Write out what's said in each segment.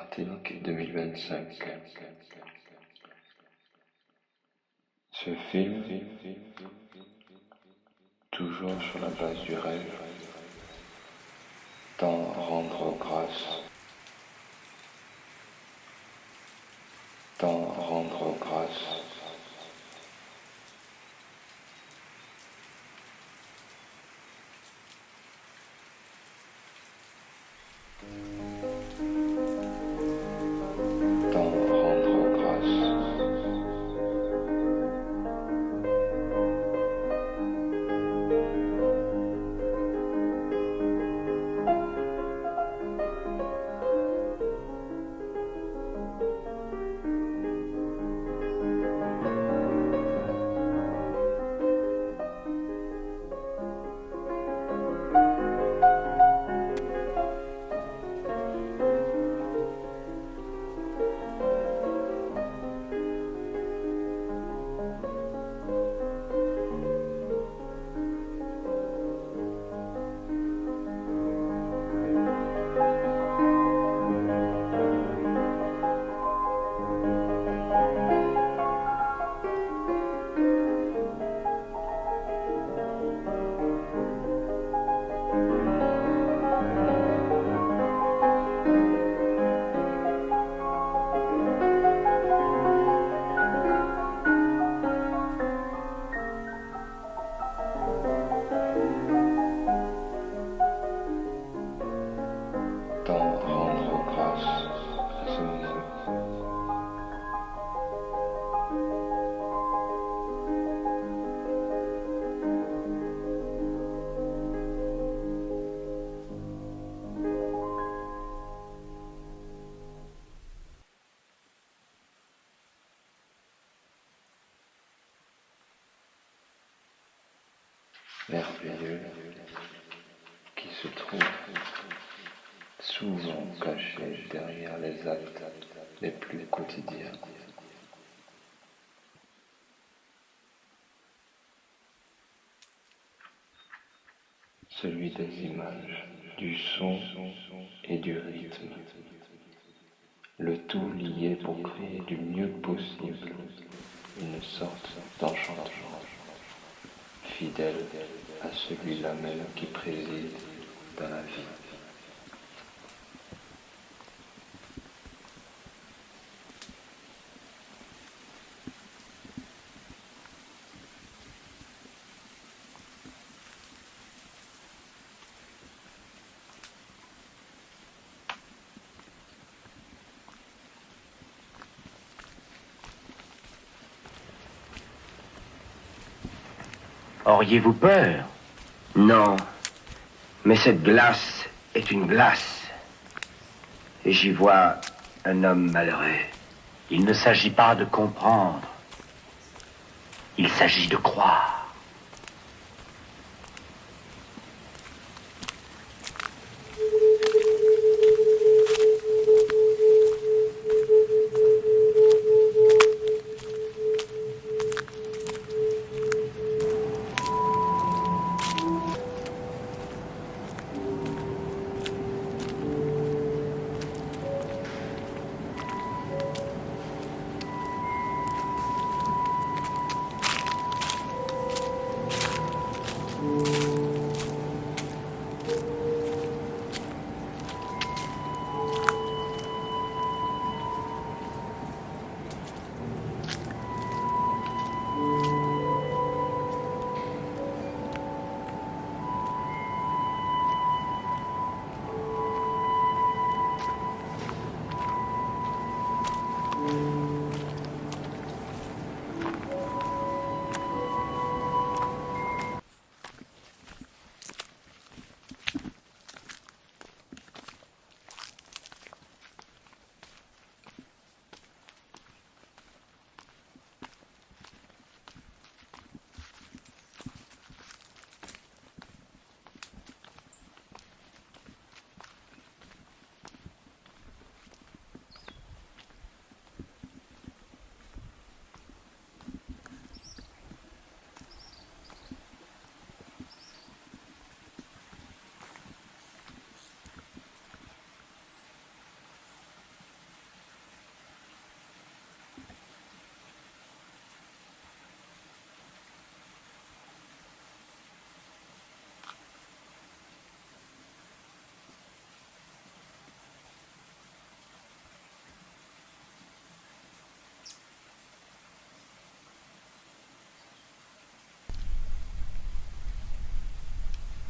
Martinique 2025. Ce film, toujours sur la base du rêve, tend à rendre grâce, tend à rendre grâce. Tend à rendre grâce. Tend à rendre grâce à ce moment. Merveilleux qui se trouve souvent caché derrière les actes les plus quotidiens. Celui des images, du son et du rythme. Le tout lié pour créer du mieux possible une sorte d'enchantement, fidèle à celui-là même qui préside dans la vie. Auriez-vous peur? Non, mais cette glace est une glace. Et j'y vois un homme malheureux. Il ne s'agit pas de comprendre. Il s'agit de croire.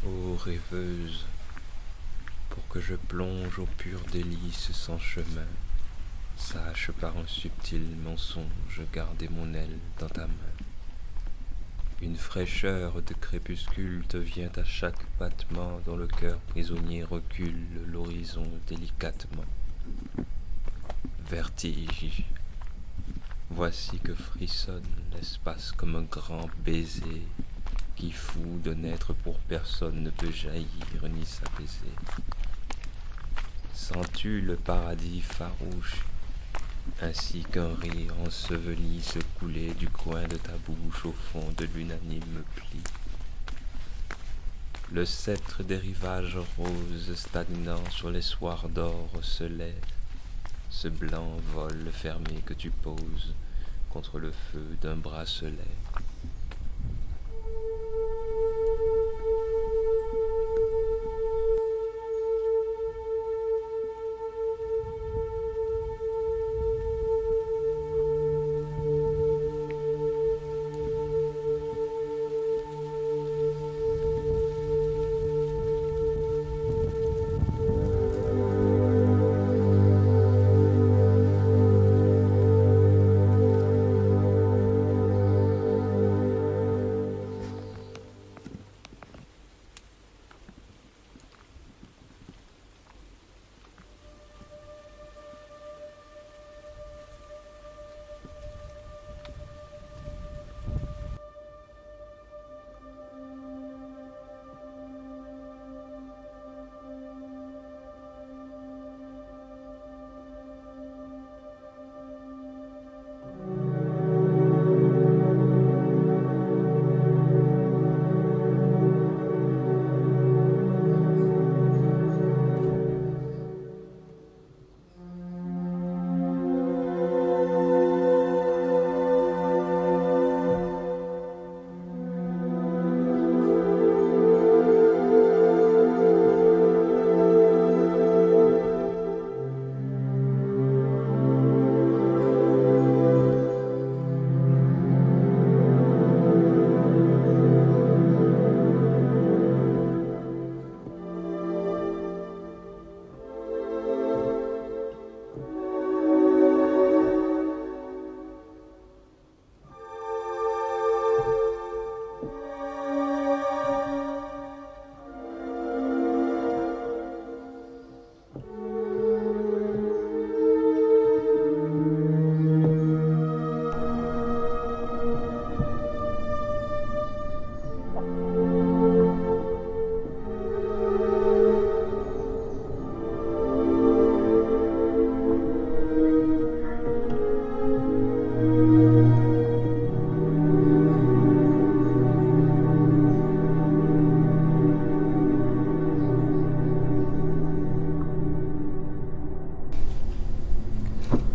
ô rêveuse, pour que je plonge au pur délice sans chemin, sache par un subtil mensonge garder mon aile dans ta main. Une fraîcheur de crépuscule te vient à chaque battement, dont le cœur prisonnier recule l'horizon délicatement. Vertige, voici que frissonne l'espace comme un grand baiser, qui fou de n'être pour personne ne peut jaillir ni s'apaiser. Sens-tu le paradis farouche, ainsi qu'un rire enseveli se couler du coin de ta bouche au fond de l'unanime pli? Le sceptre des rivages roses stagnant sur les soirs d'or se lève, ce blanc vol fermé que tu poses contre le feu d'un bracelet.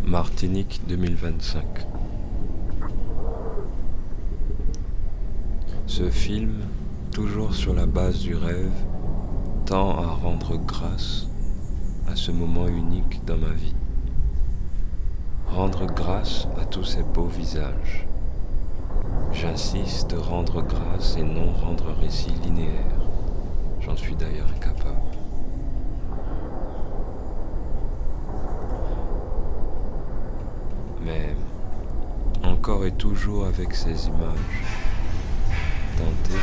Martinique 2025. Ce film, toujours sur la base du rêve, tend à rendre grâce à ce moment unique dans ma vie. Rendre grâce à tous ces beaux visages. J'insiste, rendre grâce et non rendre récit linéaire. J'en suis d'ailleurs incapable. Mais encore et toujours avec ces images, tenter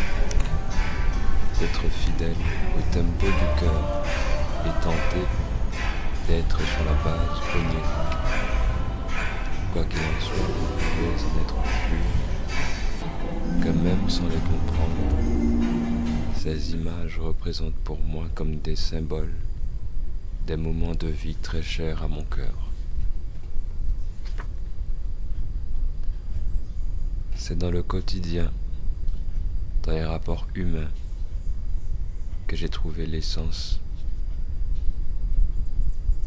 d'être fidèle au tempo du cœur et tenter d'être sur la base onirique. Quoi qu'il en soit, vous pouvez en être sûr que même sans les comprendre, ces images représentent pour moi comme des symboles, des moments de vie très chers à mon cœur. C'est dans le quotidien, dans les rapports humains, que j'ai trouvé l'essence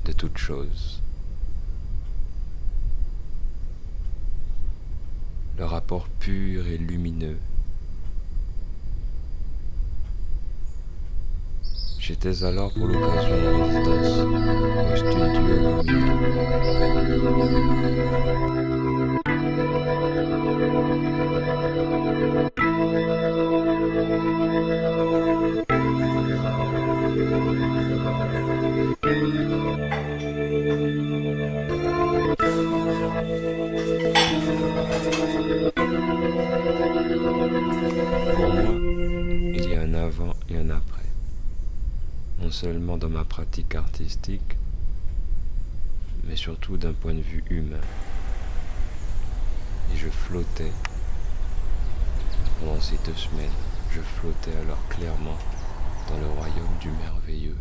de toute chose. Le rapport pur et lumineux. J'étais alors pour l'occasion en résidence au studio Lumina. avant et un après, non seulement dans ma pratique artistique, mais surtout d'un point de vue humain. Et je flottais pendant ces 2 semaines, je flottais alors clairement dans le royaume du merveilleux.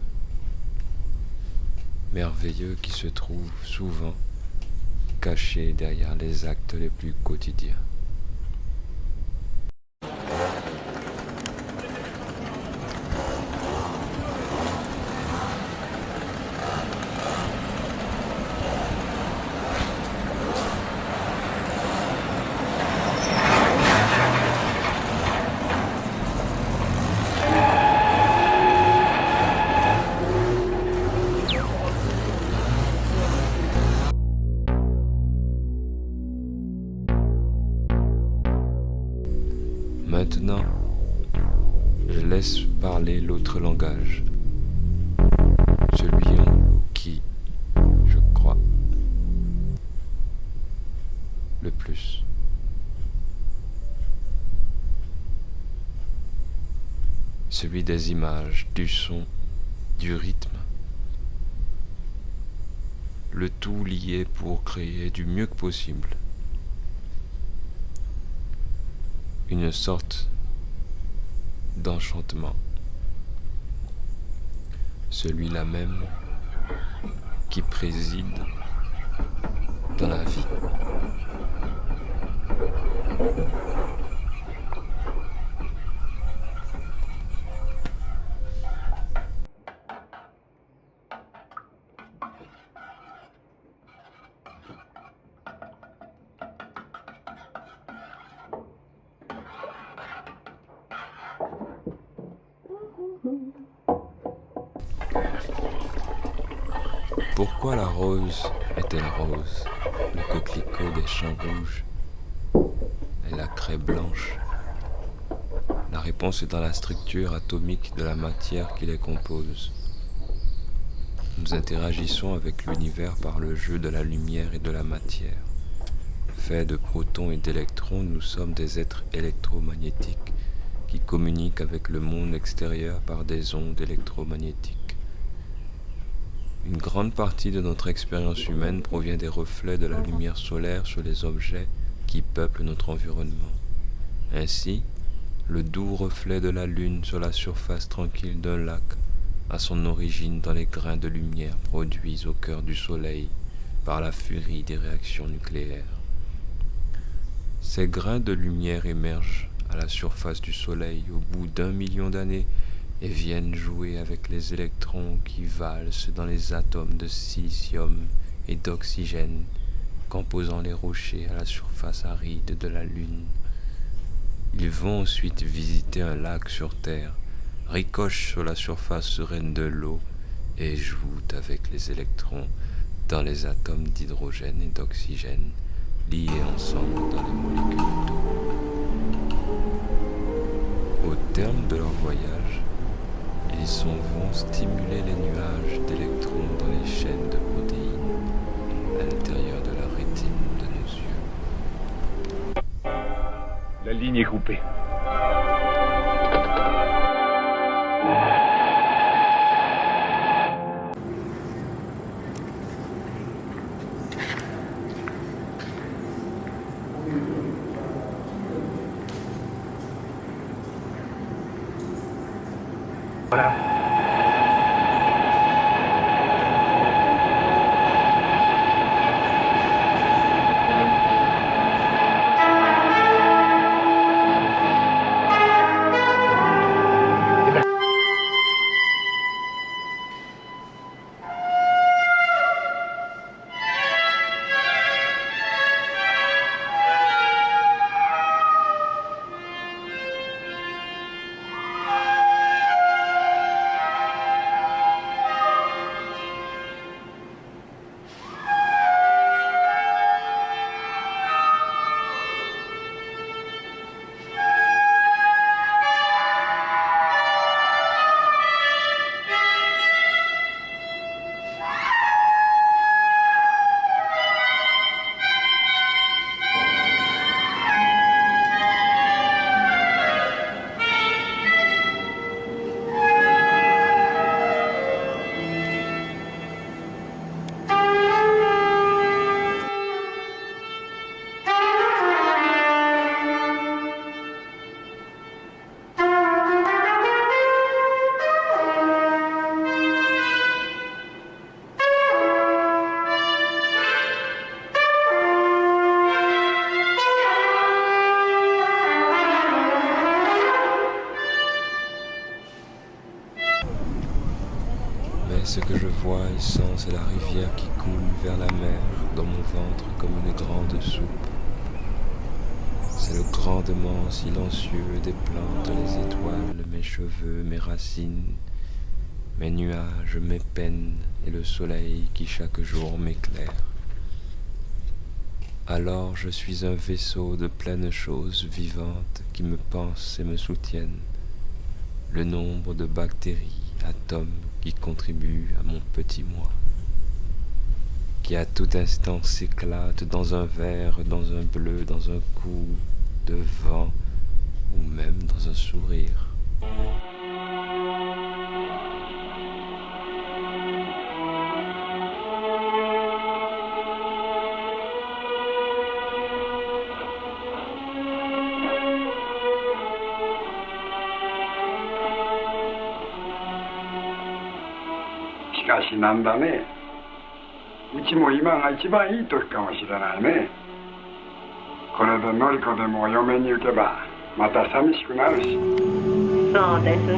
Merveilleux qui se trouve souvent caché derrière les actes les plus quotidiens. Maintenant, je laisse parler l'autre langage, celui en qui je crois le plus. Celui des images, du son, du rythme, le tout lié pour créer du mieux que possible une sorte d'enchantement, celui-là même qui préside dans la vie. Pourquoi la rose est-elle rose, le coquelicot des champs rouges et la craie blanche? La réponse est dans la structure atomique de la matière qui les compose. Nous interagissons avec l'univers par le jeu de la lumière et de la matière. Faits de protons et d'électrons, nous sommes des êtres électromagnétiques qui communiquent avec le monde extérieur par des ondes électromagnétiques. Une grande partie de notre expérience humaine provient des reflets de la lumière solaire sur les objets qui peuplent notre environnement. Ainsi, le doux reflet de la lune sur la surface tranquille d'un lac a son origine dans les grains de lumière produits au cœur du soleil par la furie des réactions nucléaires. Ces grains de lumière émergent à la surface du soleil au bout d'1 million d'années et viennent jouer avec les électrons qui valsent dans les atomes de silicium et d'oxygène composant les rochers à la surface aride de la Lune. Ils vont ensuite visiter un lac sur Terre, ricochent sur la surface sereine de l'eau et jouent avec les électrons dans les atomes d'hydrogène et d'oxygène liés ensemble dans les molécules d'eau. Au terme de leur voyage, ils s'en vont stimuler les nuages d'électrons dans les chaînes de protéines à l'intérieur de la rétine de nos yeux. La ligne est coupée. Voilà. Mais ce que je vois et sens, c'est la rivière qui coule vers la mer, dans mon ventre comme une grande soupe. C'est le grandement silencieux des plantes, les étoiles, mes cheveux, mes racines, mes nuages, mes peines et le soleil qui chaque jour m'éclaire. Alors je suis un vaisseau de pleines choses vivantes qui me pensent et me soutiennent. Le nombre de bactéries, atomes qui contribuent à mon petit moi, qui à tout instant s'éclate dans un vert, dans un bleu, dans un coup de vent ou même dans un sourire.しかしなんだね。うちも今が一番いい時かもしれないね。これでのりこでもお嫁に行けばまた寂しくなるし。そうです。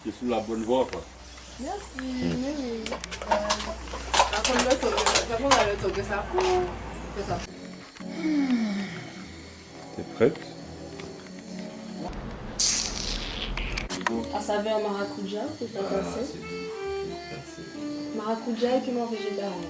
C'est sous la bonne voie, quoi. Merci, mais oui. Ça prend le temps que ça prend. C'est ça. T'es prête? À saveur maracuja, que tu as passé. Maracuja et piment végétarien.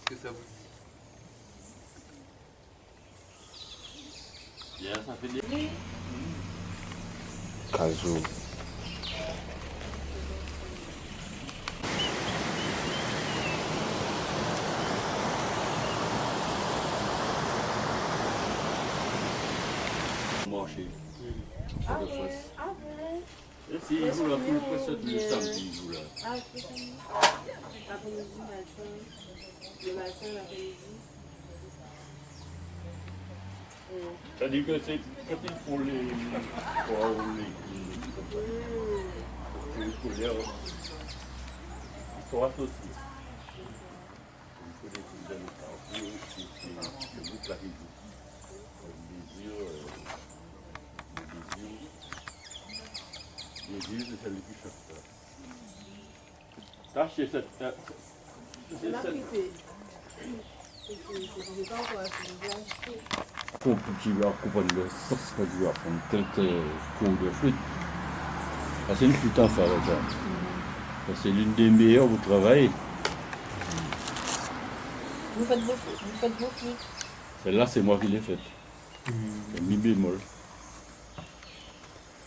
Que ça vous dit? Bien, ça fait des... Kazoo. Marché. Ah ouais, ah ouais. Et si, il vous l'a fait le samedi, il vous l'a. Ah, c'est ça. Après-midi, matin. Le matin, l'après-midi. C'est-à-dire que c'est petit pour les... pour les couleurs. Ils sont associés. Il faut des petits amis partout, c'est vous qui arrivez. Les yeux, c'est celui qui chope ça. Tâchez cette... C'est l'apprécié. C'est pas encore assez. Pour petit verre, comprendre le sauce que tu vas prendre quelques coups de flûte. Ça, c'est une flûte en fer, ça. Ça, c'est l'une des meilleures au travail. Vous faites vos flûtes. Celle-là, c'est moi qui l'ai faite. C'est mi bémol.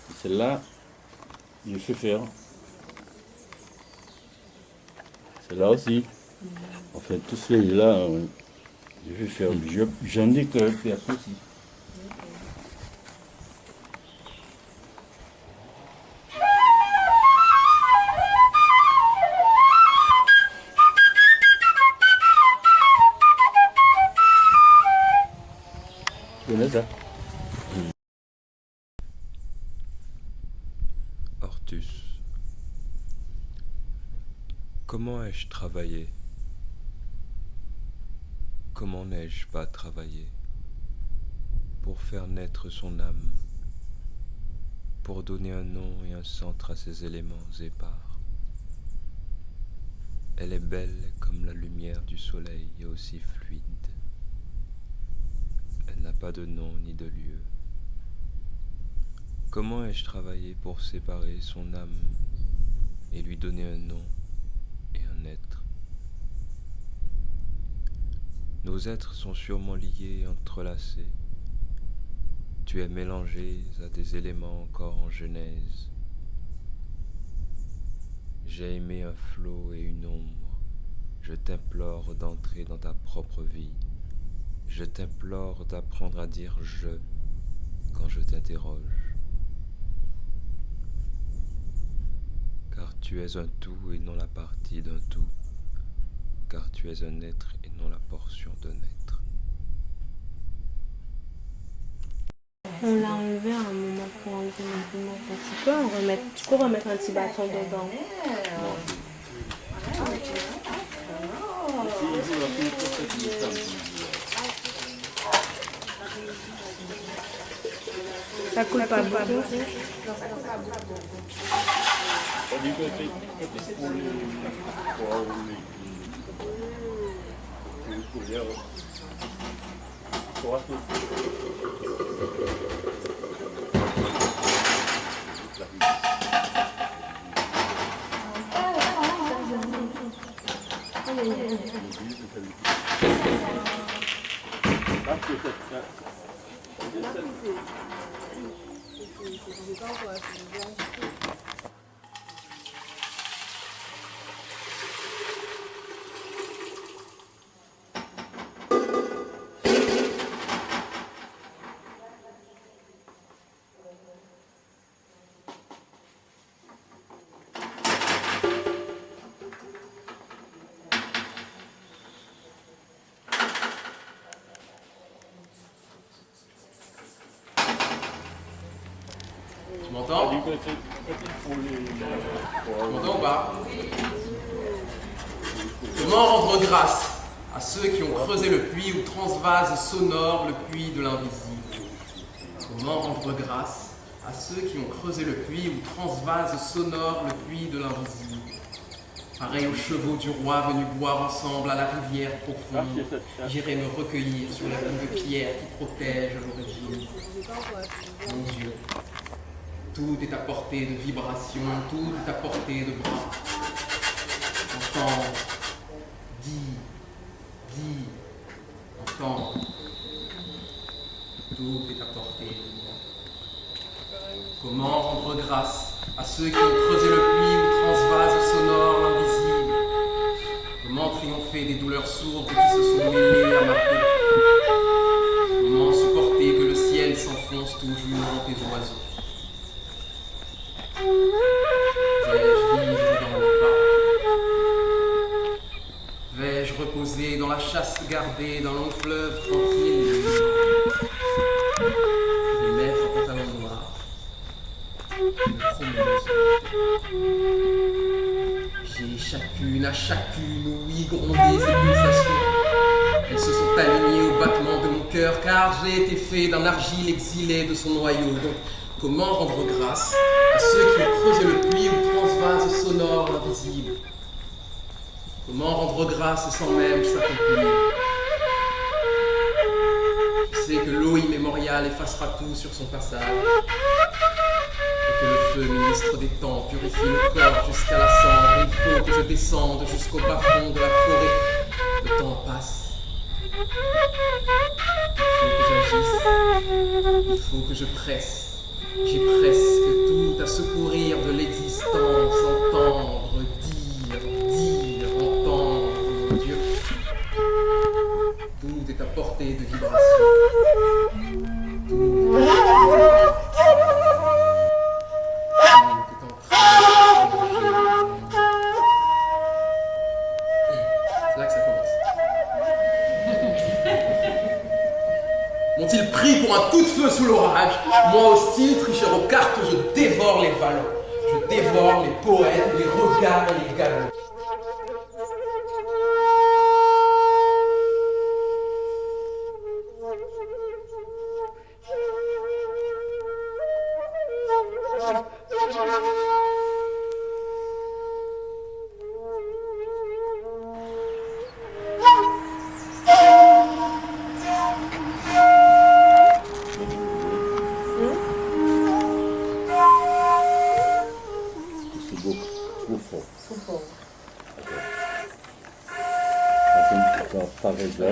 Et celle-là, je fais faire. C'est là aussi. Enfin, tous ces-là, je fais faire. J'en ai que faire aussi. Tu connais ça? Ortus. Comment ai-je travaillé? Comment n'ai-je pas travaillé pour faire naître son âme, pour donner un nom et un centre à ses éléments épars? Elle est belle comme la lumière du soleil et aussi fluide. Elle n'a pas de nom ni de lieu. Comment ai-je travaillé pour séparer son âme et lui donner un nom et un être? Nos êtres sont sûrement liés et entrelacés. Tu es mélangé à des éléments encore en genèse. J'ai aimé un flot et une ombre. Je t'implore d'entrer dans ta propre vie. Je t'implore d'apprendre à dire « je » quand je t'interroge. Car tu es un tout et non la partie d'un tout. Car tu es un être et non la portion d'un être. On l'a enlevé à un moment pour enlever le piment. Tu peux remettre un petit bâton dedans. Ça coule pas beaucoup. Tu m'entends? Tu m'entends ou pas? Comment rendre grâce à ceux qui ont creusé le puits où transvase sonore le puits de l'invisible? Comment rendre grâce à ceux qui ont creusé le puits où transvase sonore le puits de l'invisible? Pareil aux chevaux du roi venus boire ensemble à la rivière profonde, j'irai me recueillir sur les roues de pierre qui protègent l'origine. Mon Dieu, tout est à portée de vibration, tout est à portée de bras. Entends, dis, entends. Tout est à portée de moi. Comment rendre grâce à ceux qui ont creusé le puits où transvase sonore l'invisible? Comment triompher des douleurs sourdes qui se sont mêlées à ma peau? Comment supporter que le ciel s'enfonce toujours dans tes oiseaux? Vais-je vivre dans le pas? Vais-je reposer dans la chasse gardée d'un long fleuve tranquille? Je vais mettre un pantalon noir. J'ai chacune à chacune, oui, grondé ces pulsations. Elles se sont alignées au battement de mon cœur, car j'ai été fait d'un argile exilé de son noyau. Donc, comment rendre grâce à ceux qui ont creusé le puits où transvase sonore l'invisible? Comment rendre grâce sans même s'accomplir? Je sais que l'eau immémoriale effacera tout sur son passage. Et que le feu ministre des temps purifie le corps jusqu'à la cendre. Il faut que je descende jusqu'au bas-fond de la forêt. Le temps passe. Il faut que j'agisse. Il faut que je presse. J'ai presque tout tout à secourir de l'existence, entendre, dire, entendre, mon Dieu. Tout est à portée de vibration. Tout est en train de changer. C'est là que ça commence. M'ont-ils pris pour un coup de feu sous l'orage? Moi, hostile, tricheur aux cartes, je dévore les valons. Je dévore les poètes, les regards et les galons. C'est beau, trop fort. Trop fort. Ça paraît là.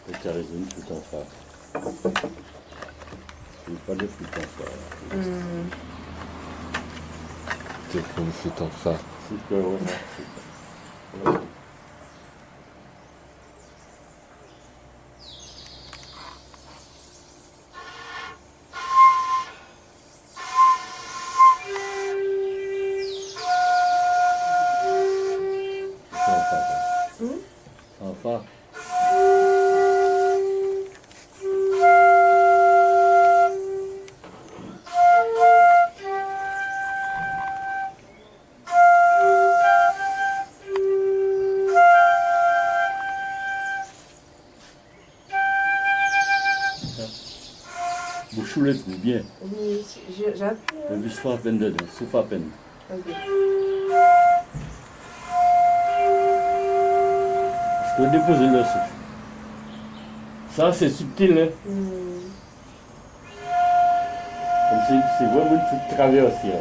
Et tu as raison, tout en fa. C'est pas de flûte en fa. C'est comme flûte en fa. C'est que vraiment. En fa. Vous choulez tout bien. Oui, j'appuie. Le bus fait à peine dedans, souffle à peine. Ok. Je peux déposer le souffle. Ça, c'est subtil, hein. Comme si c'est vraiment une petite traversée.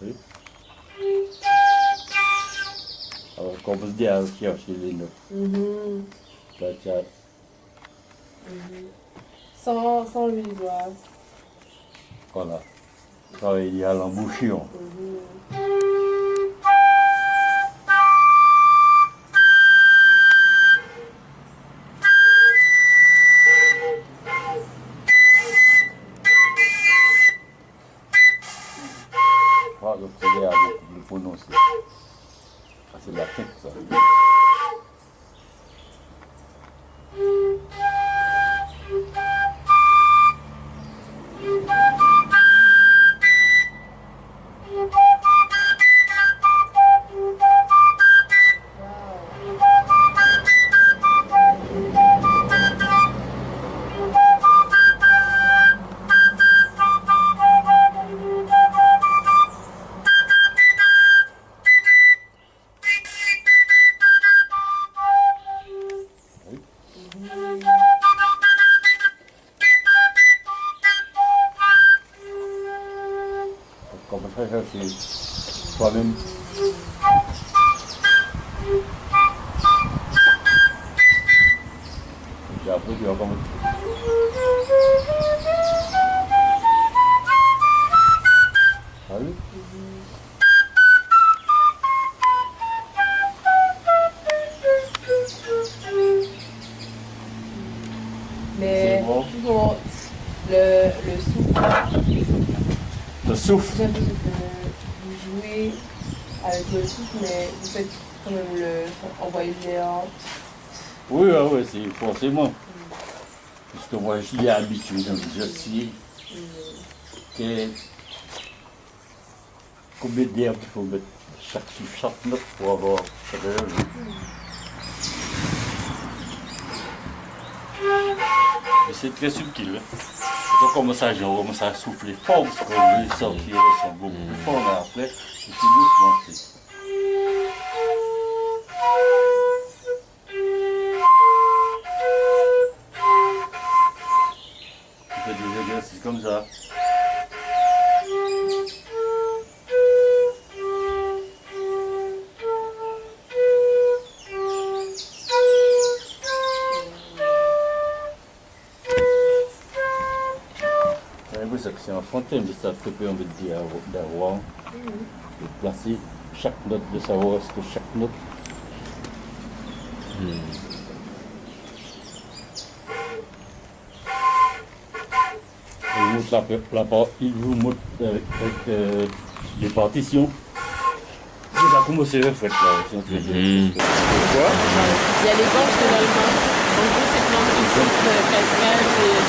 Oui. Alors, qu'on peut se dire à chercher les notes. Là, tu as Sans l'huile d'oise. voilà. Travailler à l'embouchure. Ah, le projet a beaucoup plus prononcé. Ah, c'est de la tête, ça. Comme ça, c'est toi-même. Et après, tu vas commencer. Ah oui? Mais bon. pour le souffle, Le souffle. j'ai l'impression que vous jouez avec le souffle, mais vous faites quand même envoyer l'air. Oui, oui, c'est forcément. Parce que moi, j'y ai habitué, donc je sais que combien d'air qu'il faut mettre chaque note pour avoir ça. Mais c'est très subtil. Hein. Quand on commence à jouer, on commence à souffler fort, parce qu'on veut sortir le son beaucoup plus fort, mais après, c'est tout doucement. On fait des exercices comme ça. la fontaine de ça, que on veut dire d'avoir, de placer chaque note, de savoir est-ce que chaque note. Il vous montre avec les partitions. Déjà commencé à faire là. Il y a les gorges de l'allemand. En gros, c'est plein de petites cascades et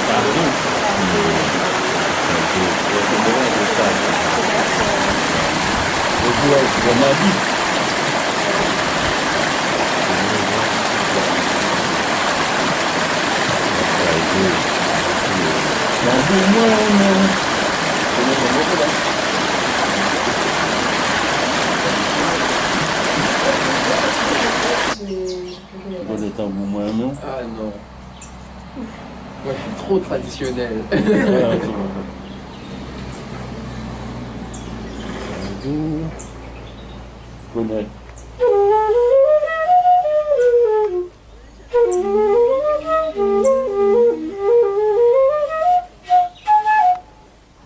Bon étant vous moins non. Ah non. Moi, je suis trop traditionnel. Connais.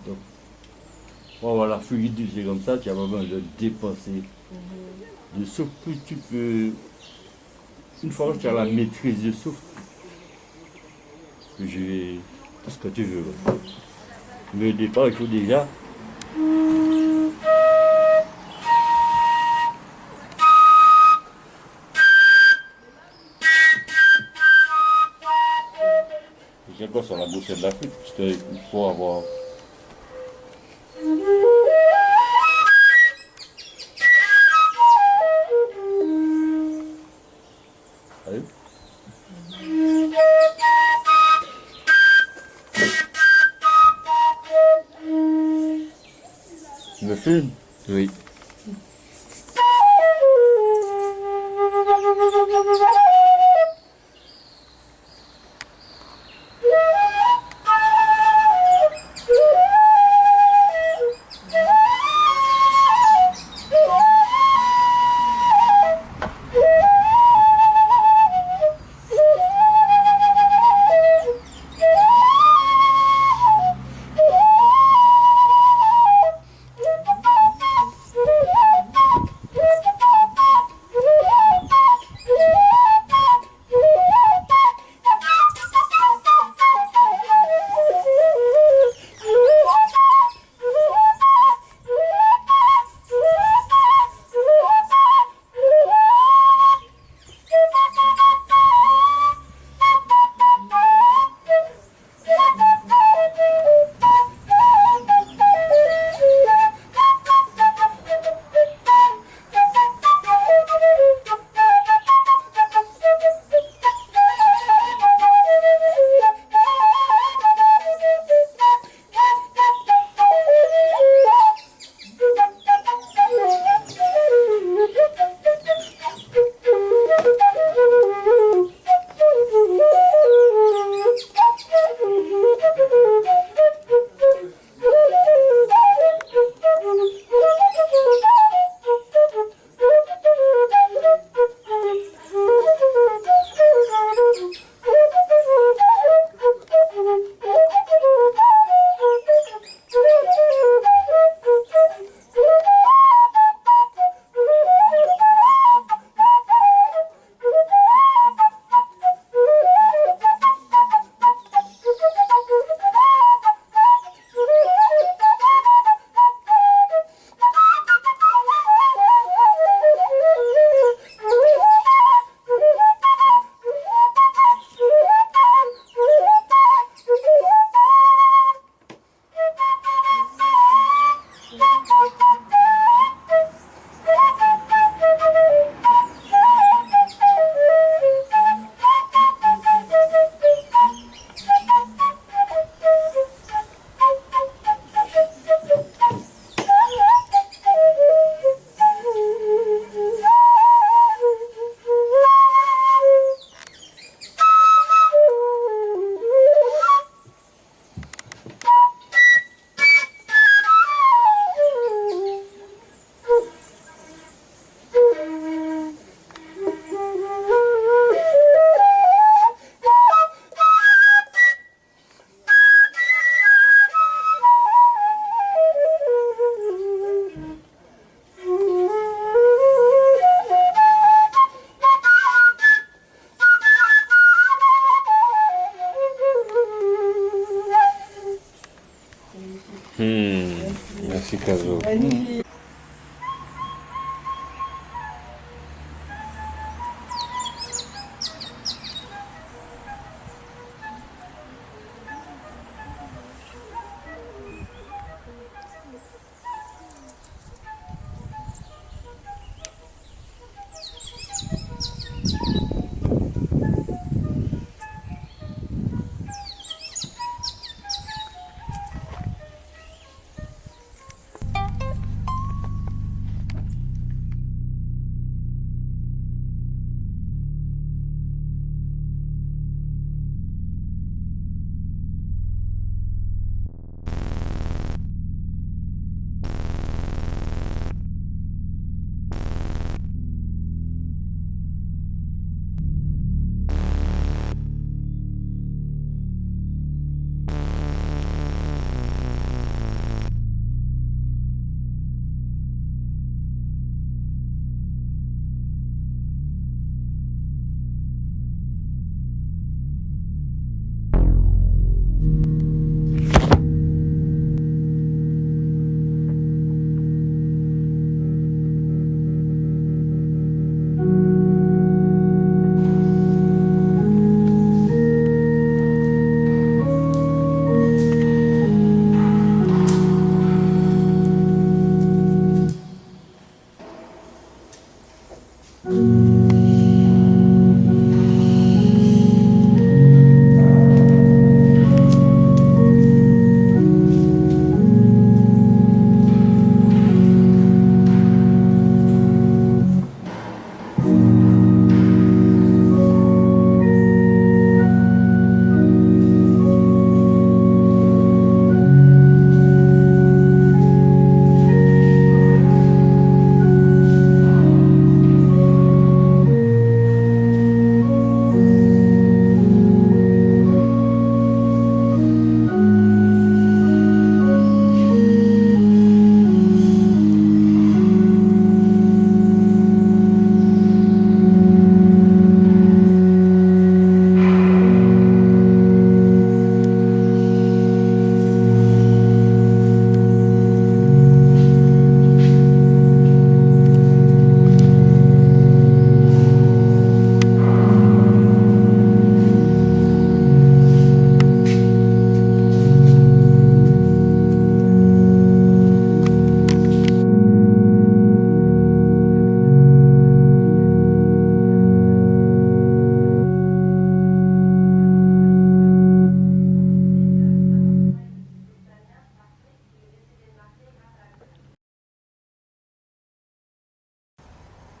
Donc, voilà, fluide, c'est comme ça, tu as besoin de dépenser. Le souffle, tu peux. Une fois que tu as la maîtrise du souffle, je vais tout ce que tu veux. Mais au départ, il faut déjà. J'ai quoi sur la bouche de la flûte, parce qu'il faut avoir. Allez. Tu me filmes? Oui.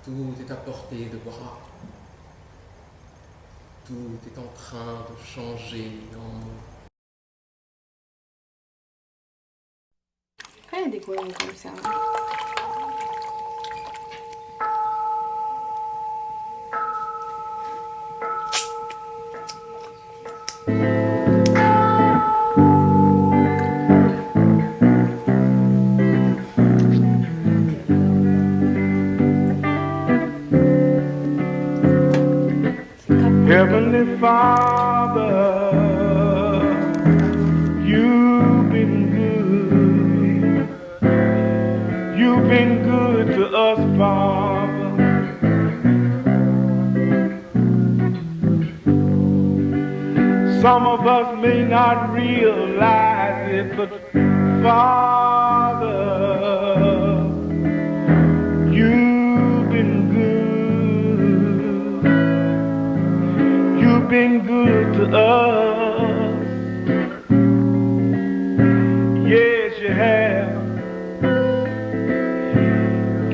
Tout est à portée de bras. Tout est en train de changer en moi. Quand il y a des courants comme ça. Heavenly Father, you've been good. You've been good to us, Father. Some of us may not realize it, but Father, you've been good. You've been good to us. Yes, you have.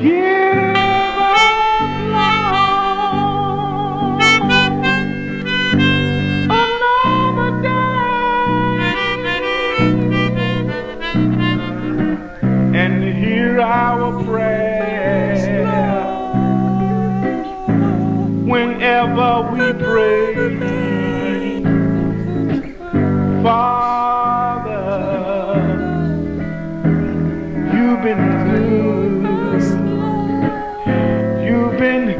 Give us, Lord, another day, and hear our prayer whenever we pray. Father, you've been good. You've been good.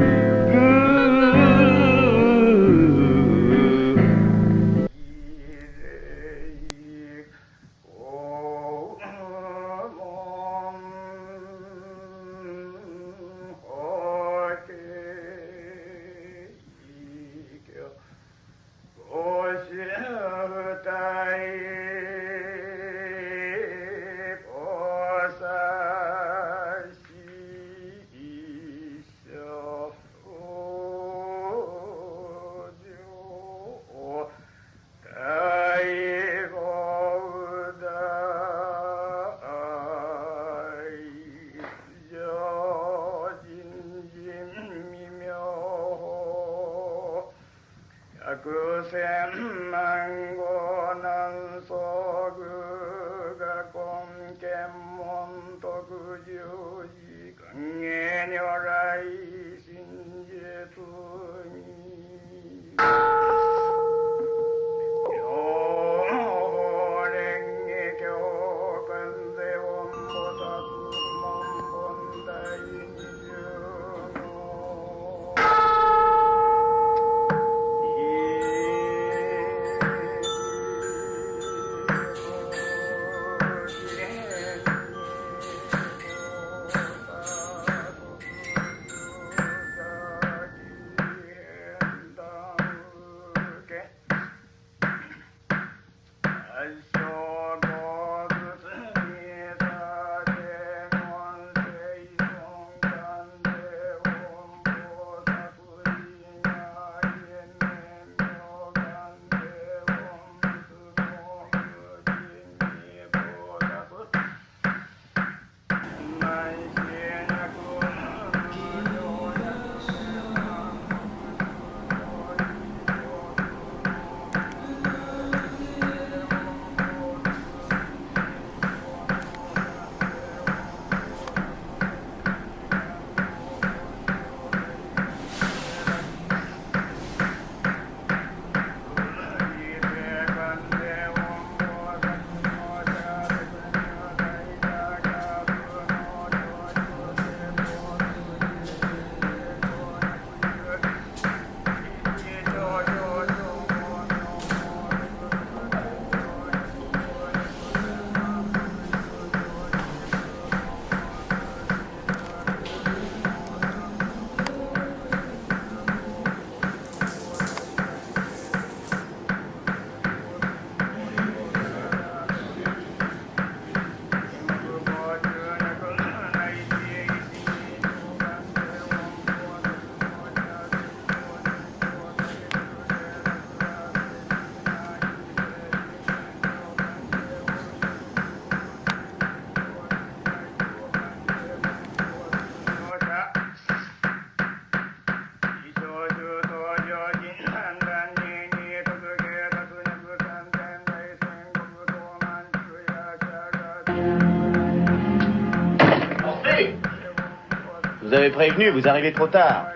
vous avez prévenu, vous arrivez trop tard.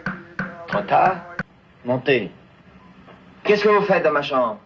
Trop tard? Montez. Qu'est-ce que vous faites dans ma chambre?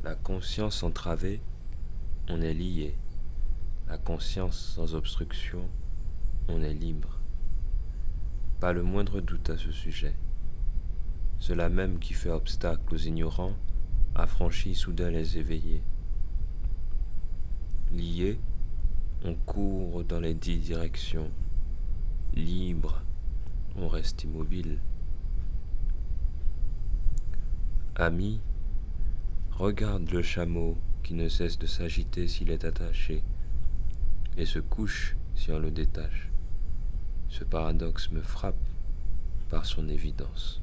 La conscience entravée, on est lié. La conscience sans obstruction, on est libre. Pas le moindre doute à ce sujet. Cela même qui fait obstacle aux ignorants affranchit soudain les éveillés. Lié, on court dans les 10 directions. Libre, on reste immobile. Ami, regarde le chameau qui ne cesse de s'agiter s'il est attaché et se couche si on le détache. Ce paradoxe me frappe par son évidence.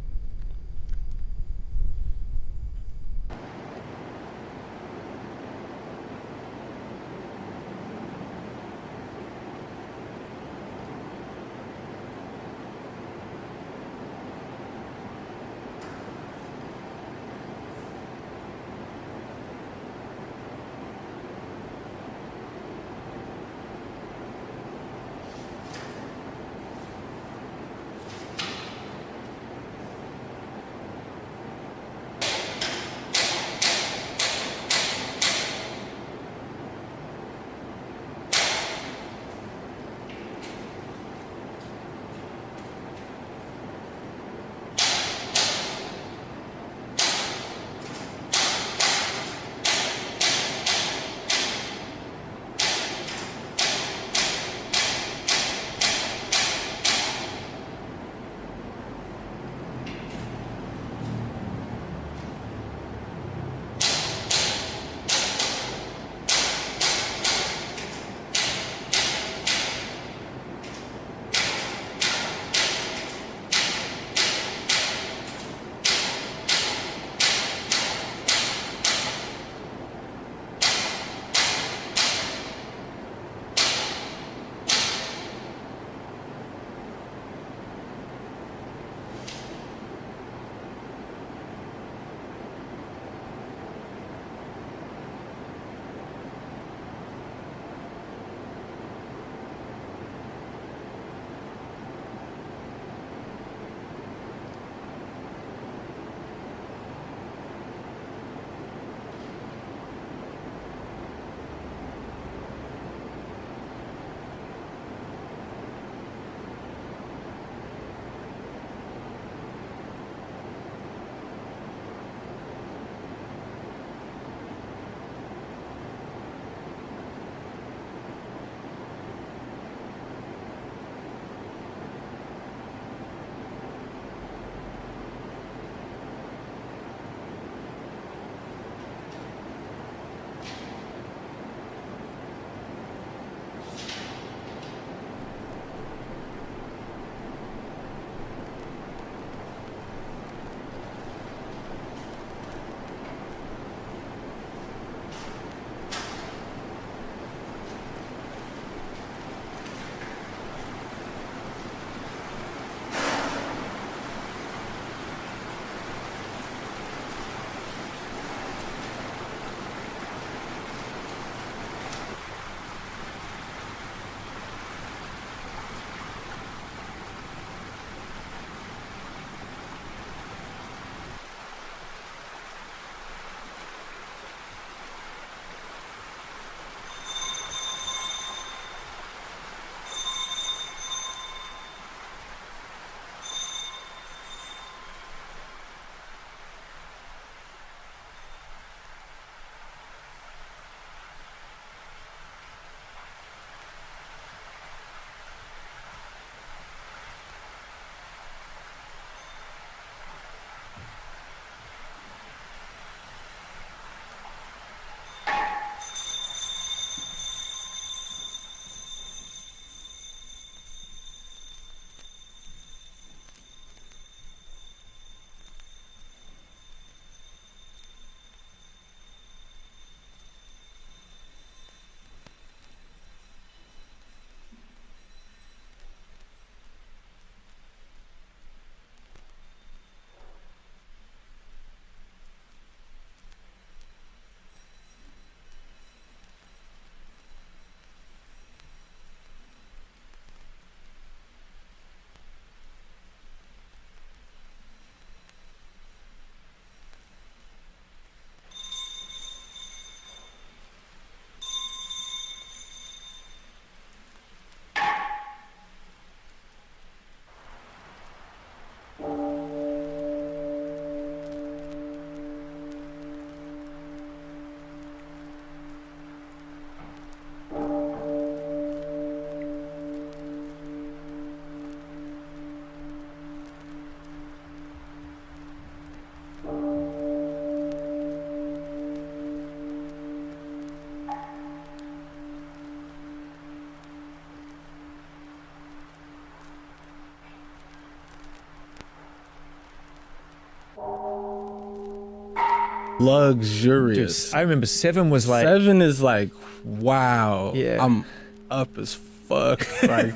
luxurious. Dude, I remember 7 was like... 7 is like, wow. Yeah. I'm up as fuck. Like,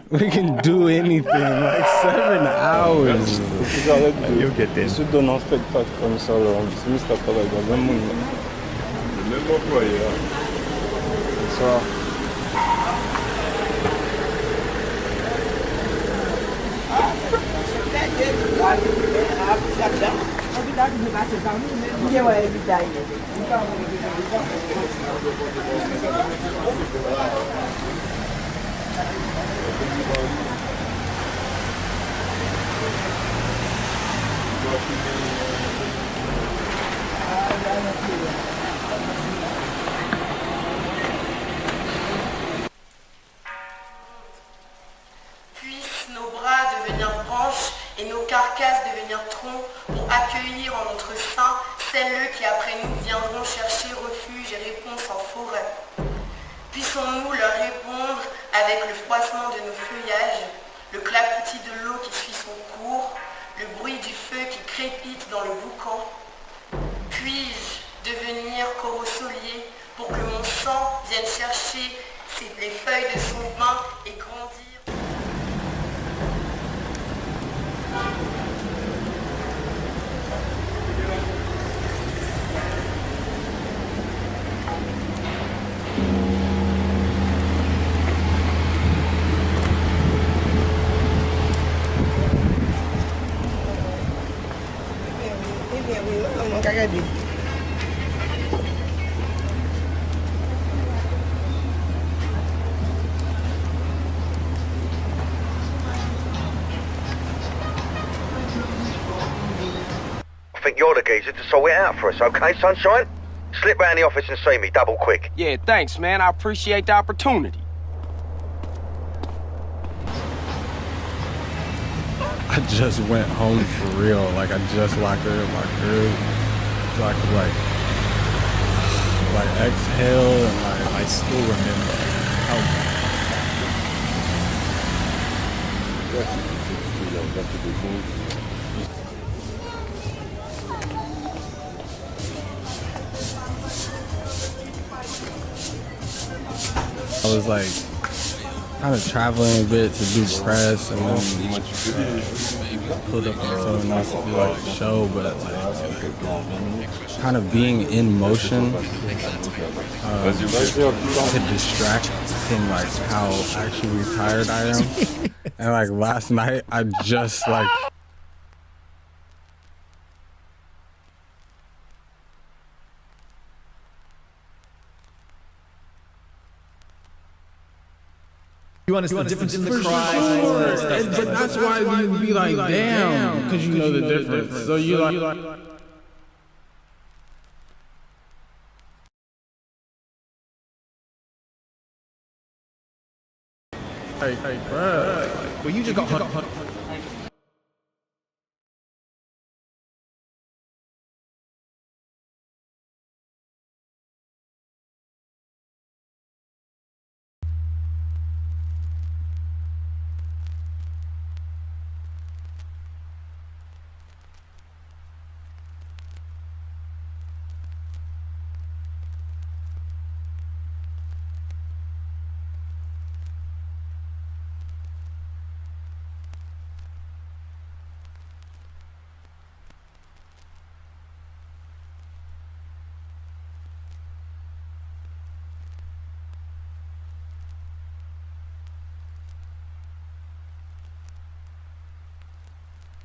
we can do anything. Like 7 hours. You'll get there. Se donne un spectacle comme ça, alors on se travaille dans un monde. Le même employeur. Bonsoir. Puissent nos bras devenir branches et nos carcasses devenir troncs pour accueillir en notre sein celles qui après nous viendront chercher refuge et réponse en forêt. Puissons-nous leur répondre avec le froissement de nos feuillages, le clapotis de l'eau qui suit son cours, le bruit du feu qui crépite dans le boucan. Puis-je devenir corosolier pour que mon sang vienne chercher les feuilles de son bain et grandir? I think you're the geezer to sort it out for us, okay, sunshine? Slip round the office and see me, double quick. Yeah, thanks, man. I appreciate the opportunity. I just went home for real. Like, I just locked her in my crib. So I could, like exhale and, like, I still remember how... I was like kind of traveling a bit to do press and then pulled up on someone else to do like a show, but like kind of being in motion could distract from like how actually tired I am. And like last night I just like You understand the difference in the cries? Sure. But that's why you'd be like, damn, because you know the difference. So you like... Hey, bro. Well, you just got...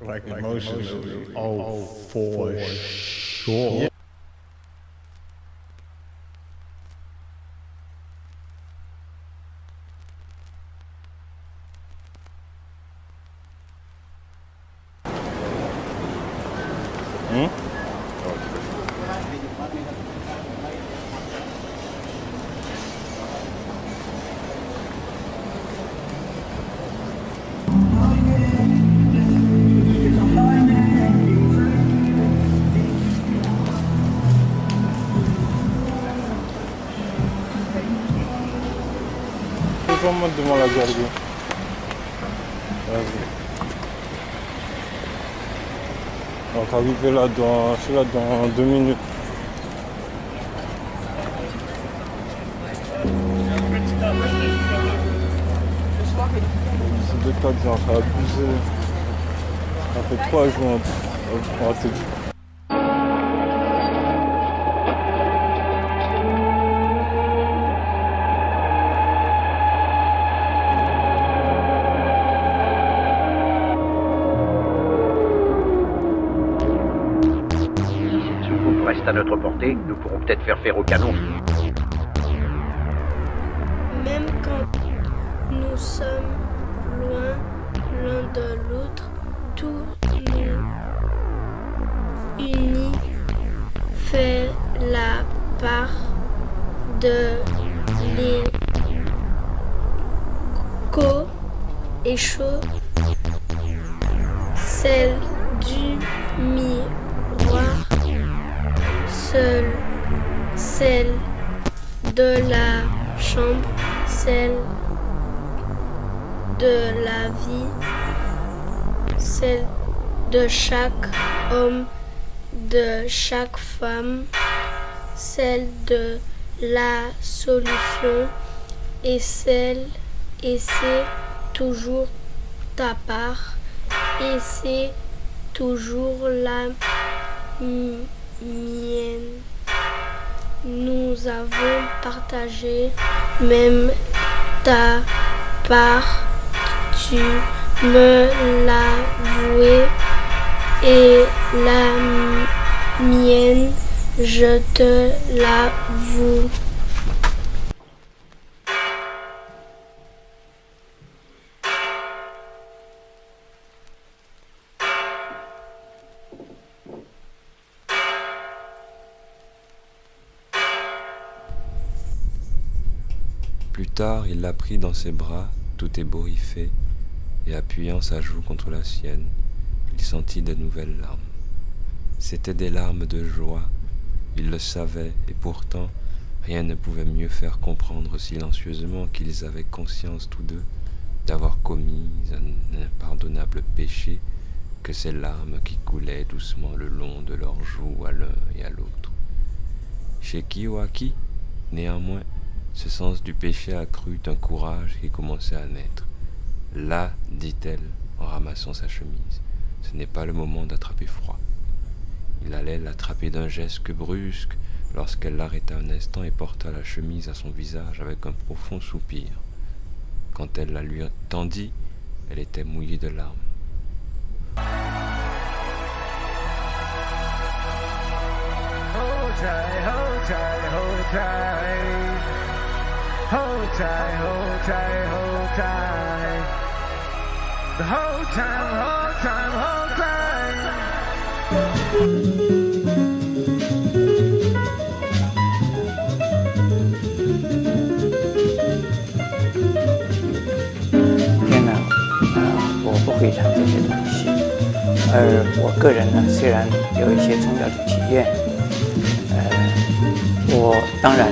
Like emotionally. Oh, for sure. Yeah. Comment devant la galerie. Vas-y. Donc arrivé là je suis là dans 2 minutes. C'est de 4 ans, ça a abusé. Ça fait 3 jours. Reste à notre portée, nous pourrons peut-être faire au canon. Même quand nous sommes loin l'un de l'autre, tout nous unit, fait la part de l'écho et chaud, celle du miroir, celle de la chambre, celle de la vie, celle de chaque homme, de chaque femme, celle de la solution et c'est toujours ta part et c'est toujours la mienne. Nous avons partagé même ta part, tu me l'as vouée et la mienne, je te l'avoue. Plus tard, il la prit dans ses bras, tout ébouriffé, et appuyant sa joue contre la sienne, il sentit de nouvelles larmes. C'étaient des larmes de joie, il le savait, et pourtant, rien ne pouvait mieux faire comprendre silencieusement qu'ils avaient conscience tous deux d'avoir commis un impardonnable péché que ces larmes qui coulaient doucement le long de leurs joues à l'un et à l'autre. Chez Kiyoaki, néanmoins, ce sens du péché accrut un courage qui commençait à naître. Là, dit-elle, en ramassant sa chemise, ce n'est pas le moment d'attraper froid. Il allait l'attraper d'un geste brusque lorsqu'elle l'arrêta un instant et porta la chemise à son visage avec un profond soupir. Quand elle la lui tendit, elle était mouillée de larmes. Hold tight, hold tight, hold tight. Hold tight, hold tight, hold tight. The whole time, hold time, hold tight. 天呢，我不会唱这些东西，而我个人呢，虽然有一些宗教的体验，我当然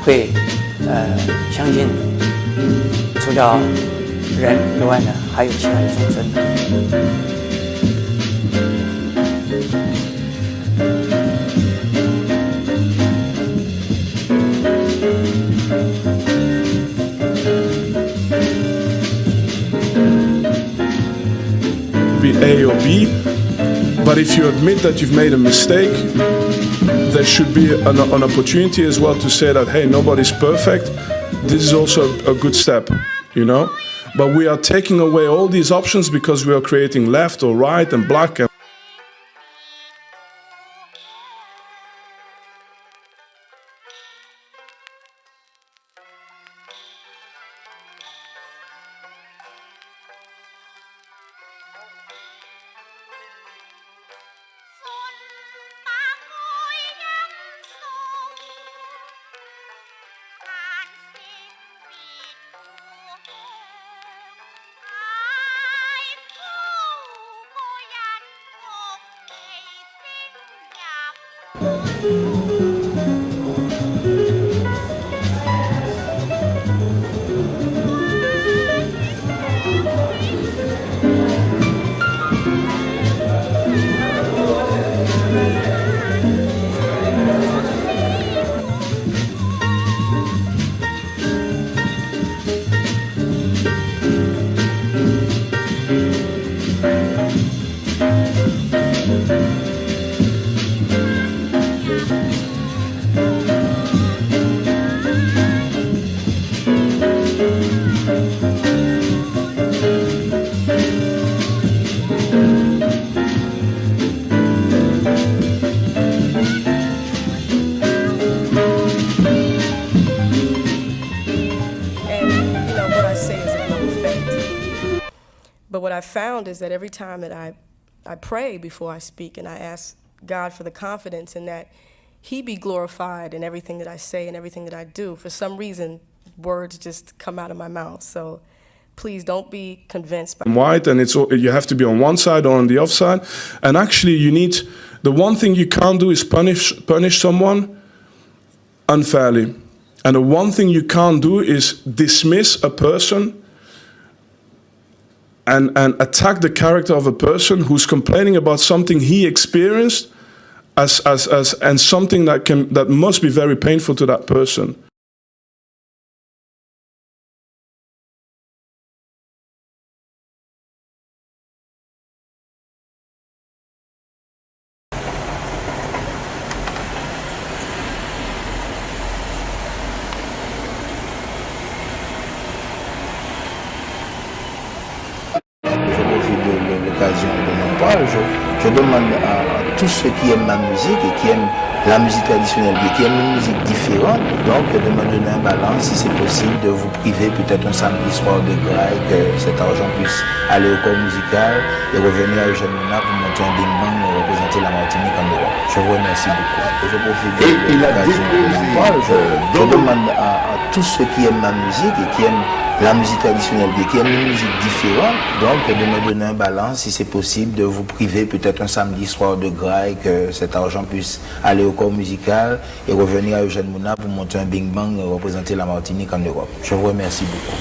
会相信，除了人以外呢，还有其他的众生的。Be A or B, but if you admit that you've made a mistake, there should be an opportunity as well to say that, hey, nobody's perfect. This is also a good step, you know? But we are taking away all these options because we are creating left or right and black and I found is that every time that I pray before I speak and I ask God for the confidence in that He be glorified in everything that I say and everything that I do, for some reason, words just come out of my mouth. So please don't be convinced by white, and you have to be on one side or on the other side. And actually, the one thing you can't do is punish someone unfairly. And the one thing you can't do is dismiss a person and attack the character of a person who's complaining about something he experienced and something that must be very painful to that person. Je demande à tous ceux qui aiment ma musique et qui aiment la musique traditionnelle et qui aiment une musique différente, donc de me donner un balance, si c'est possible, de vous priver peut-être un samedi soir de graille, que cet argent puisse aller au corps musical et revenir à Eugène Mouna pour monter un bing bang et représenter la Martinique en Europe. Je vous remercie beaucoup. Je profite de l'occasion. Je demande à tous ceux qui aiment ma musique et qui aiment la musique traditionnelle et qui aiment une musique différente, donc de me donner un balance, si c'est possible, de vous priver peut-être un samedi soir de graille, que cet argent puisse aller au corps musical et revenir à Eugène Mouna pour monter un bing bang et représenter la Martinique en Europe. Je vous remercie beaucoup.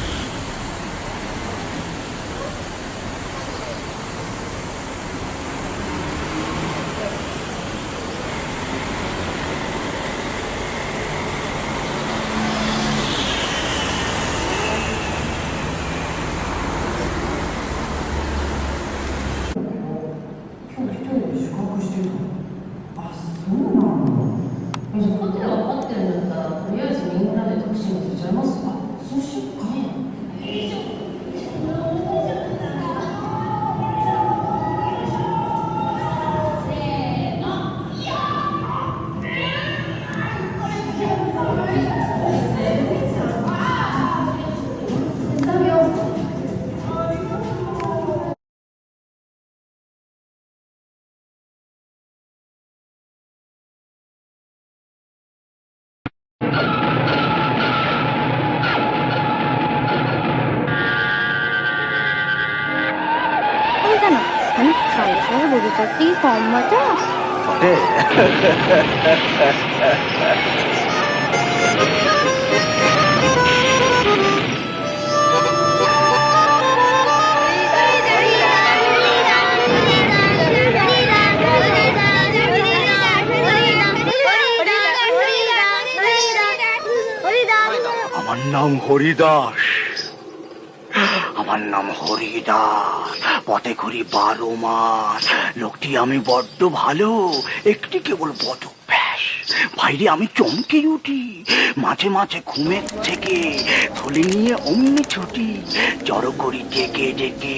আমার নাম হরিদাস, আমার নাম হরিদাস, পথে ঘুরি 12 মাস। লোকটি আমি বড্ড ভালো, একটি কেবল বড় ব্যাস। বাইরে আমি চমকে উঠি, মাঝে মাঝে ঘুমের থেকে থলি নিয়ে অমনি ছুটি, জড়ো করি ডেকে ডেকে।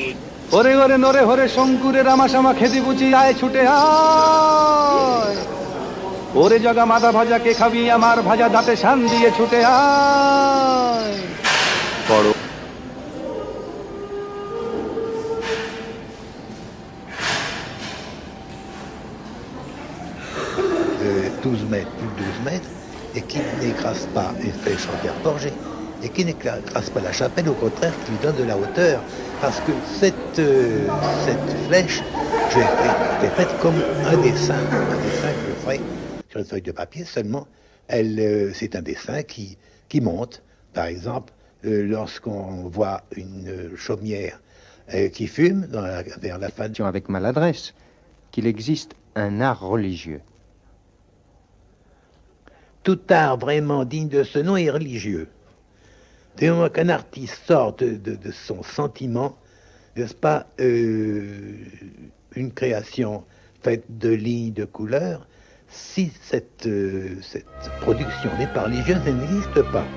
ওরে ওরে নরে হরে শঙ্কুরে রামাশামা খেতে বুঝি আয় ছুটে আয়। ওরে জগা মাদা ভাজা কে খাবি আমার ভাজা দাঁতে শান দিয়ে ছুটে আয়। বড় 12 mètres, plus de 12 mètres, et qui n'écrase pas une flèche en pierre forgée, et qui n'écrase pas la chapelle, au contraire, qui lui donne de la hauteur. Parce que cette flèche, je l'ai faite comme un dessin que je ferai sur une feuille de papier, seulement c'est un dessin qui monte. Par exemple, lorsqu'on voit une chaumière qui fume vers la fin. Avec maladresse, qu'il existe un art religieux. Tout art vraiment digne de ce nom est religieux. Dès le moment qu'un artiste sort de son sentiment, n'est-ce pas, une création faite de lignes, de couleurs, si cette production n'est pas religieuse, elle n'existe pas.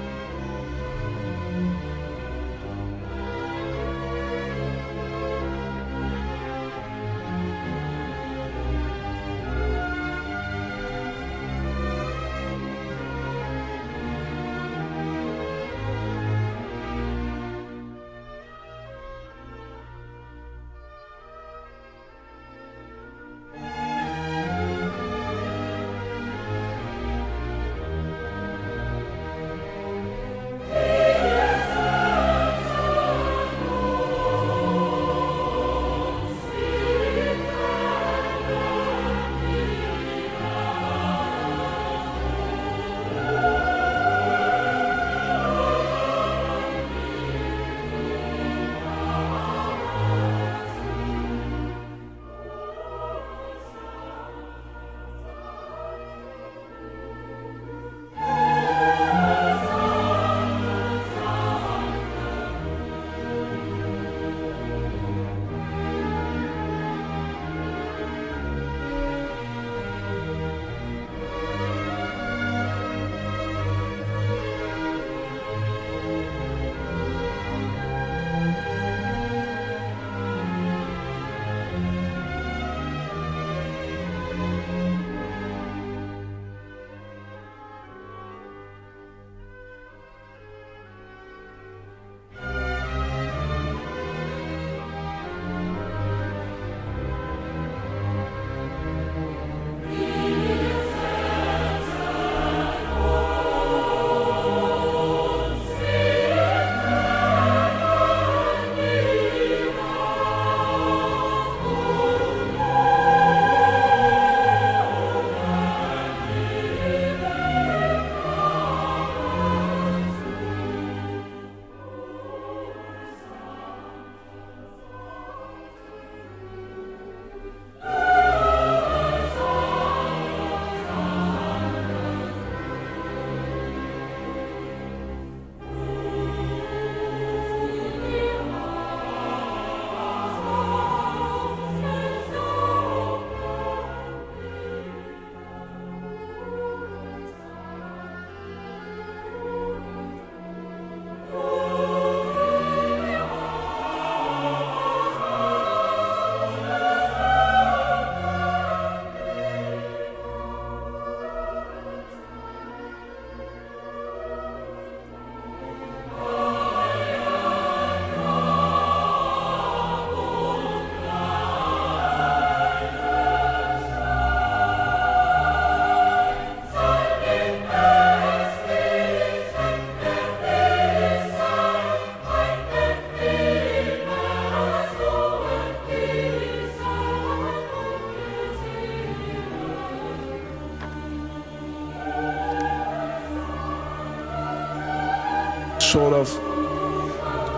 sort of.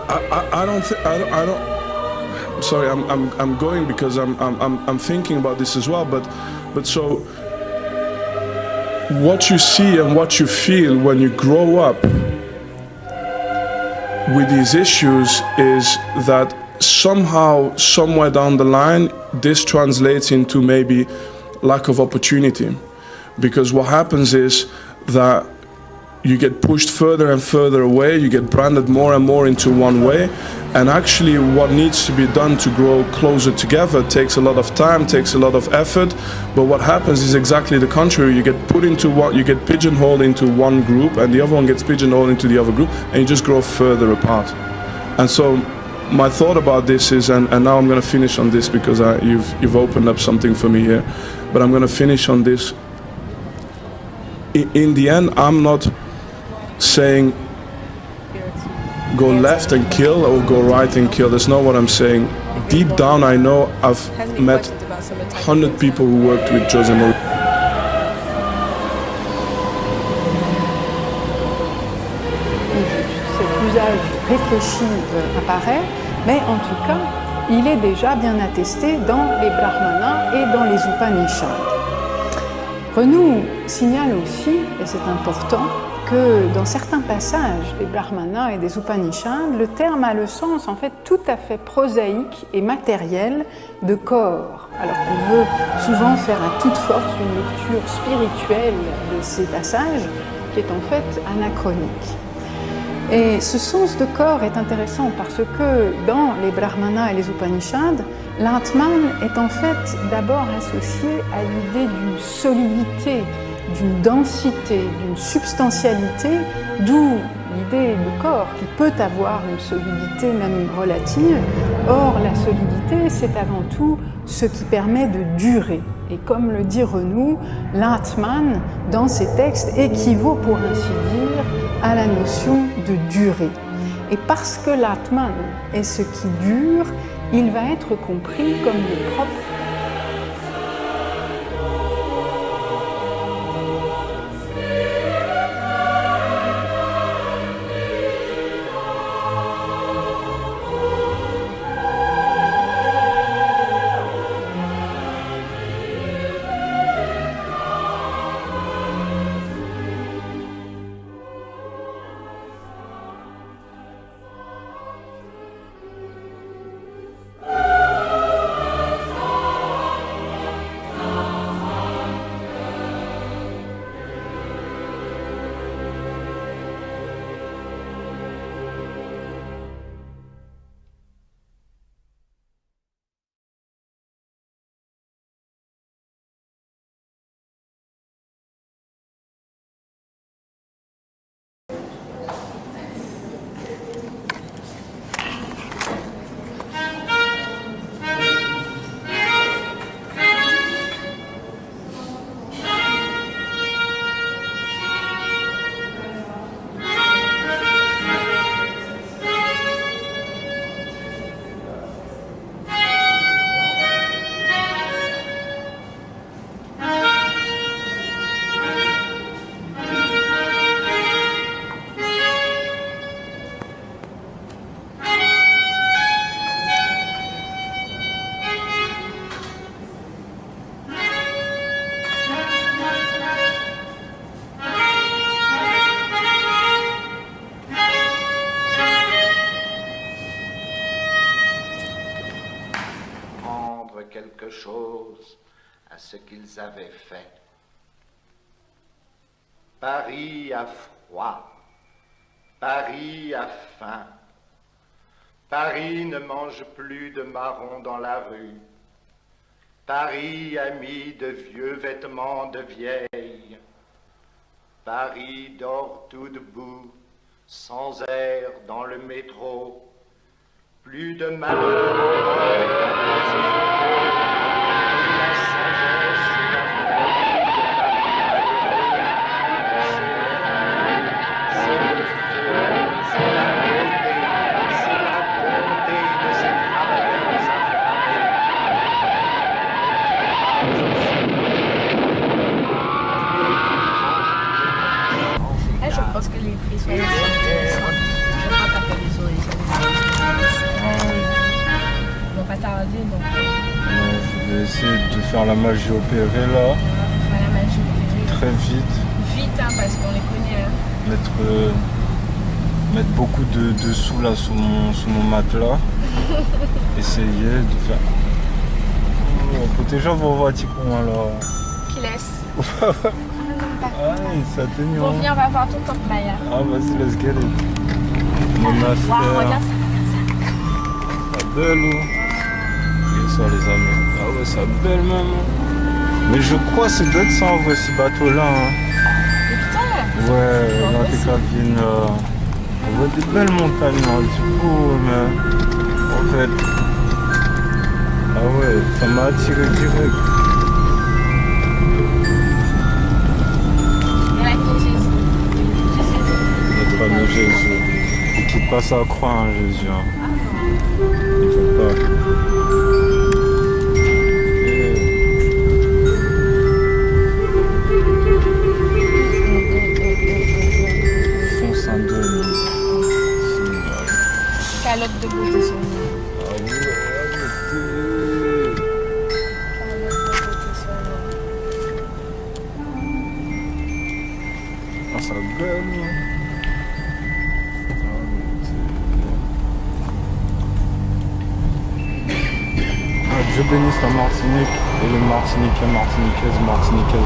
I don't. Sorry, I'm going because I'm thinking about this as well. But so, what you see and what you feel when you grow up with these issues is that somehow, somewhere down the line, this translates into maybe lack of opportunity. Because what happens is that you get pushed further and further away, you get branded more and more into one way, and actually what needs to be done to grow closer together takes a lot of time, takes a lot of effort, but what happens is exactly the contrary. You get put into one, you get pigeonholed into one group, and the other one gets pigeonholed into the other group, and you just grow further apart. And so my thought about this is, and now I'm going to finish on this because you've opened up something for me here, but I'm going to finish on this. In the end, I'm not saying go left and kill or go right and kill. That's not what I'm saying. Deep down, I know I've met 100 people who worked with José Mourinho. Cet usage réfléchi apparaît, mais en tout cas, il est déjà bien attesté dans les Brahmanas et dans les Upanishads. Renou signale aussi, et c'est important, que dans certains passages des Brahmanas et des Upanishads, le terme a le sens en fait tout à fait prosaïque et matériel de corps, alors qu'on veut souvent faire à toute force une lecture spirituelle de ces passages, qui est en fait anachronique. Et ce sens de corps est intéressant parce que dans les Brahmanas et les Upanishads, l'Atman est en fait d'abord associé à l'idée d'une solidité, d'une densité, d'une substantialité, d'où l'idée de corps qui peut avoir une solidité même relative. Or, la solidité, c'est avant tout ce qui permet de durer. Et comme le dit Renou, l'Atman, dans ses textes, équivaut pour ainsi dire à la notion de durée. Et parce que l'Atman est ce qui dure, il va être compris comme le propre. Quelque chose à ce qu'ils avaient fait. Paris a froid, Paris a faim, Paris ne mange plus de marrons dans la rue, Paris a mis de vieux vêtements de vieille, Paris dort tout debout, sans air dans le métro, plus de malheur. Je pense que les prix sont intéressants. tardé, donc. Je vais essayer de faire la magie opérée là. Faire la magie opérée. Très vite. Vite, hein, parce qu'on les connaît. Hein. Mettre beaucoup de sous là sous mon matelas. Essayer de faire. Oh, protéger vos voitures alors. Qui laisse. Ay, ça t'énerve. Bon, viens, on va voir ton top Maya. Ah, vas-y, let's get it. Monastère. Waouh, regarde ça. Ça belle ou? Et ça, les amis. Ah ouais, ça belle même. Mais je crois que c'est doit être ça en vrai, ces bateaux-là. Hein. Putain. Ouais, là, t'es cabines. On voit des belles montagnes là, du coup, mais en fait. Ah ouais, ça m'a attiré direct. Notre ami Jésus, qui passe à croix, hein, Jésus. Hein. Il faut pas. Font Saint-Denis. Calotte de beauté sur nous. Ah ouais, ah, ça belle. Je bénisse la Martinique et les Martiniquais,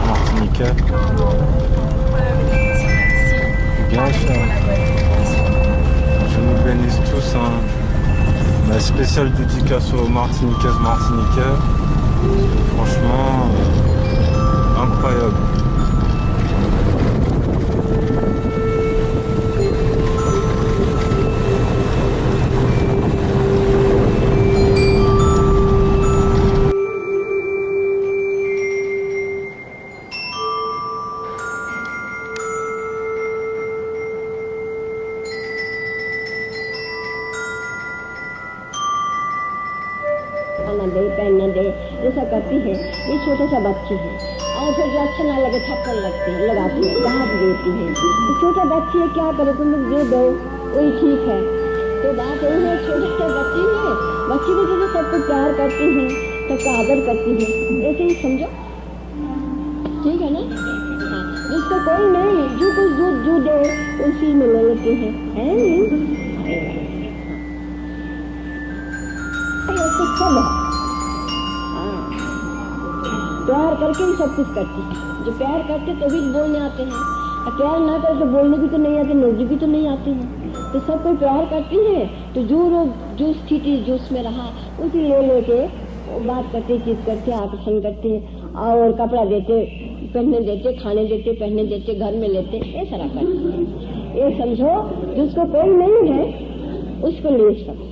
Martiniquais. Bien sûr. Je nous bénisse tous. Hein. Ma spéciale dédicace aux Martiniquais. Parce que franchement, incroyable. ऐसा करती है ये छोटा सा बच्ची है और फिर जो अच्छा ना लगे थप्पड़ लगते हैं लगाती है डांट देती है तो छोटा बच्ची है क्या करे तुम लोग जो दो वही ठीक है तो बात यही है छोटे सा बच्ची है बच्ची को जो सबको प्यार करती है सबका आदर करती है ऐसे ही समझो ठीक है ना हाँ जिसको कोई नहीं जो कुछ दूध जो दे उसी में ले लेते हैं है ऐसे सब है प्यार करके ही सब कुछ करती है जो प्यार करते तभी बोलने आते हैं और प्यार ना करके बोलने भी तो नहीं आते नजर भी तो नहीं आते हैं तो सब कोई प्यार करती है तो जो लोग जो स्थिति जो उसमें रहा उसी ले लेके बात करते चीज करते आकर्षण करते और कपड़ा देते पहनने देते खाने देते पहनने देते घर में लेते ये सारा करते ये समझो जिसको कोई नहीं है उसको ले सकते